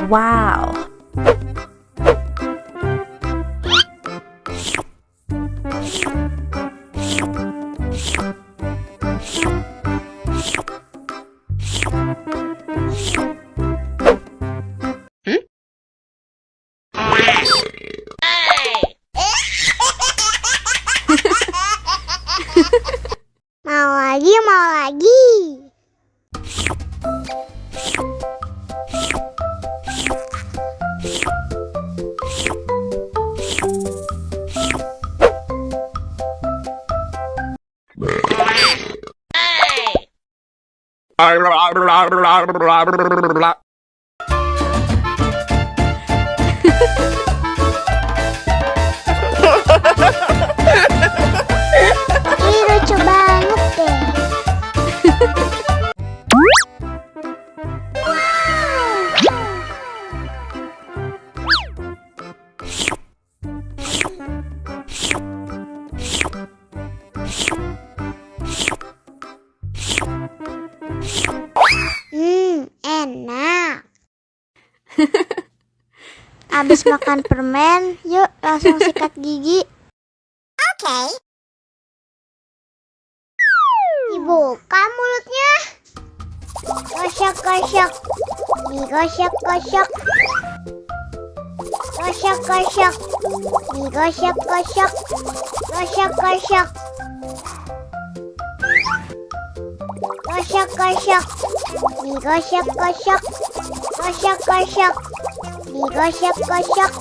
Wow. Mau lagi, mau lagi. Ih, lucu banget deh. Enak. Abis makan permen, yuk langsung sikat gigi. Oke. Dibuka mulutnya. Gosok-gosok. Digosok-gosok. Gosok-gosok. Digosok-gosok. Gosok-gosok. Gosok-gosok. Digosok-gosok. Gosok-gosok. Digosok-gosok.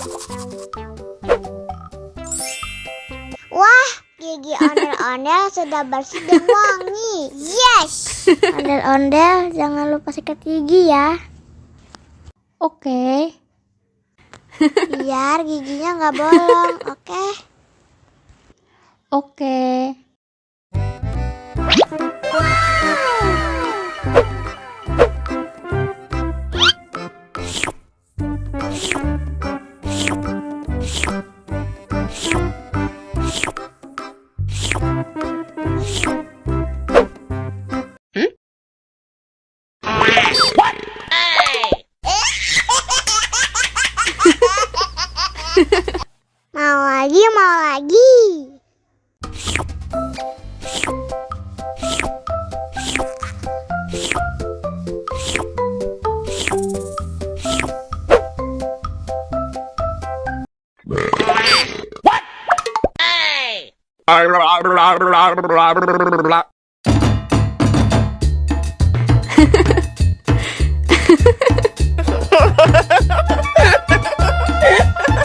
Wah, gigi ondel-ondel sudah bersih dan wangi. Yes! Ondel-ondel, jangan lupa sikat gigi ya. Oke. Biar giginya nggak bolong, oke? Oke. Mau lagi, mau lagi.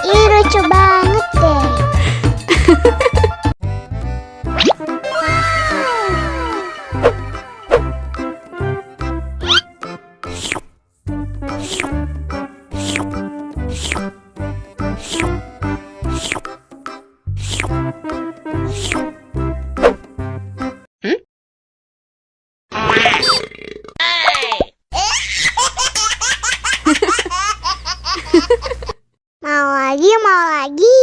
Ih, lucu banget deh. Mau lagi, mau lagi.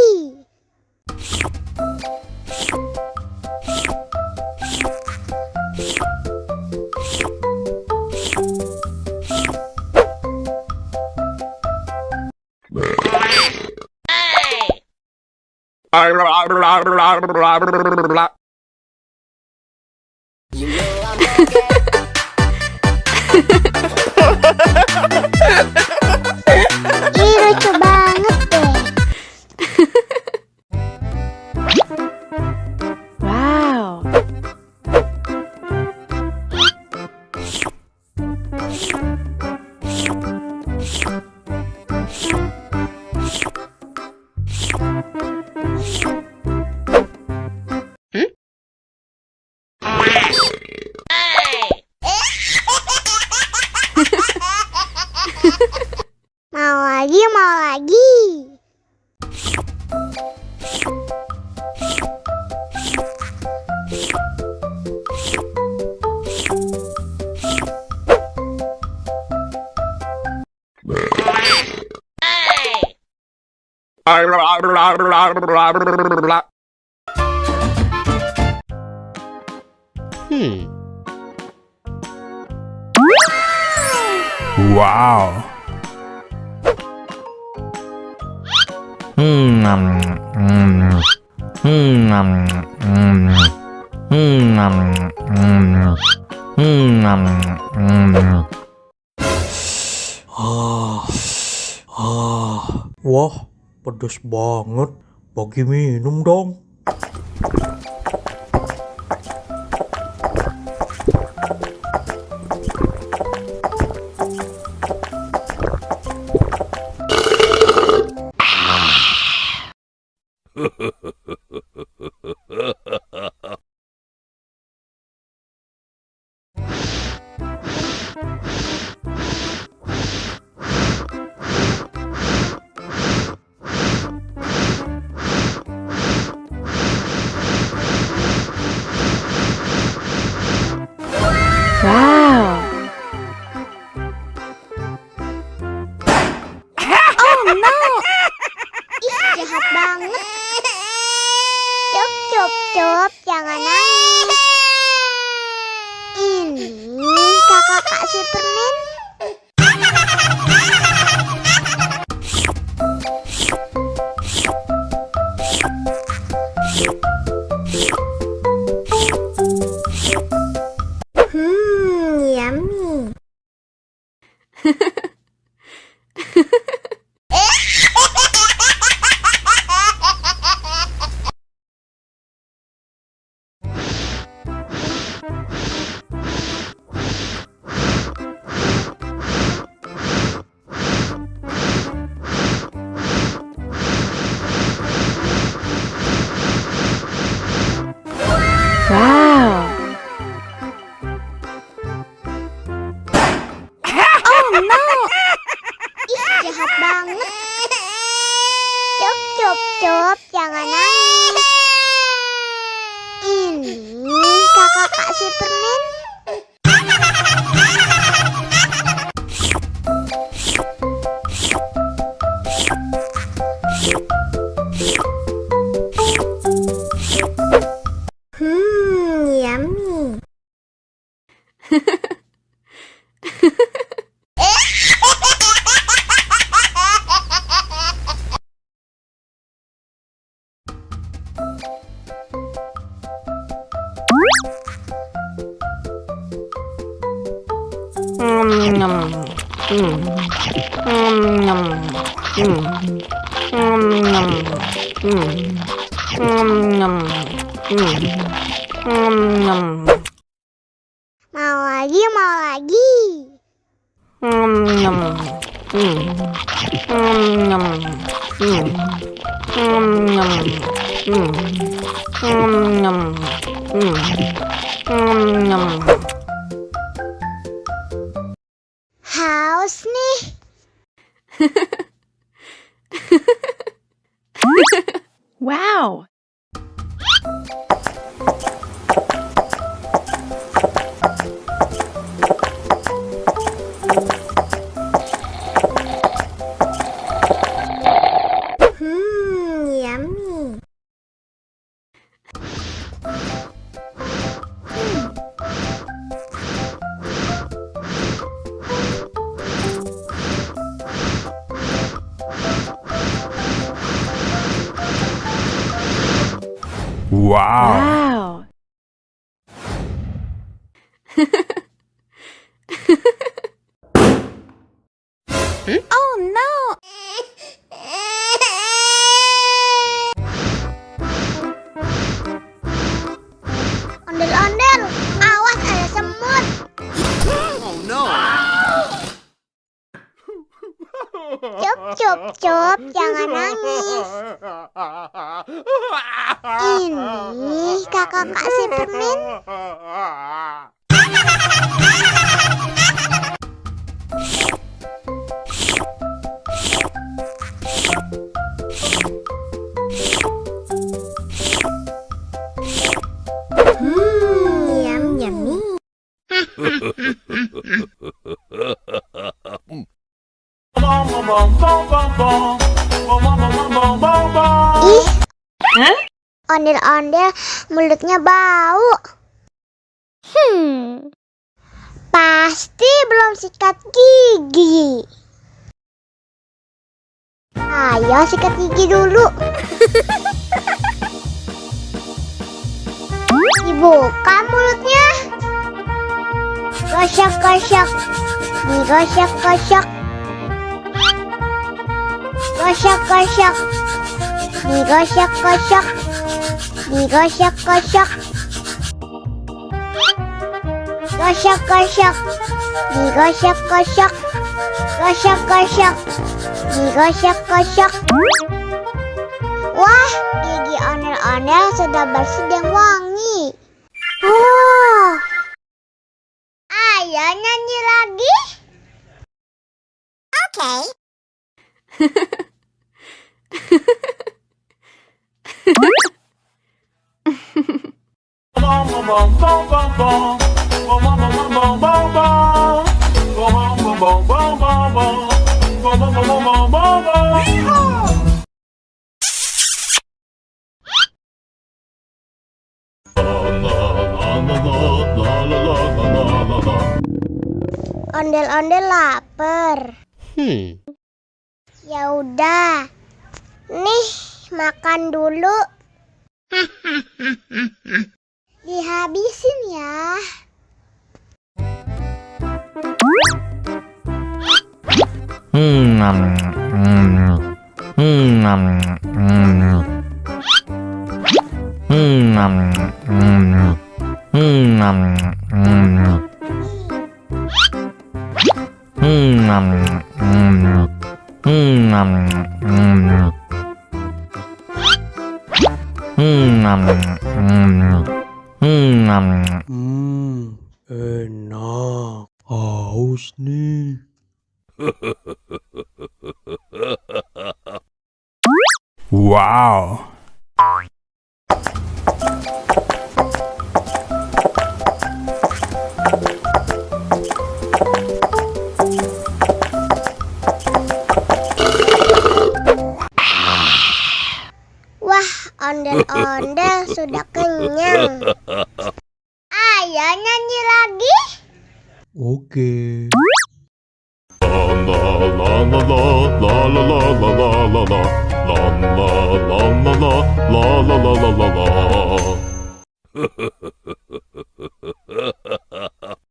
Ih, lucu banget deh. Wow. Mau lagi, mau lagi. Wow. Wah, pedas banget. Bagi minum dong. Wow. Ih, jahat banget. Cup, jangan nangis. Ini kakak kasih permen. Yummy. Wow. Ih, jahat banget. Cup, jangan nangis. Ini kakak kasih permen. Yummy. Mau lagi. Haus nih. Wow. Yummy. Wow. Oh no. Ondel-ondel, awas ada semut. Oh no! Cup, jangan nangis. Ini kakak kasih permen. Yummy. Ih, ondel-ondel mulutnya bau. Pasti belum sikat gigi. Ayo Ayo sikat gigi dulu. Dibuka mulutnya. Gosok-gosok. Digosok-gosok. Gosok-gosok. Digosok-gosok. Digosok-gosok. Gosok-gosok. Digosok-gosok. Gosok-gosok. Digosok-gosok. Wah, gigi ondel-ondel sudah bersih dan wangi. Oh. Ayo nyanyi lagi. Oke. Ondel-ondel lapar. Ya udah. Nih, makan dulu. Dihabisin ya. Enak. Haus nih. Wow. Wah, ondel-ondel sudah kenyang. Ayo nyanyi lagi. Oke. La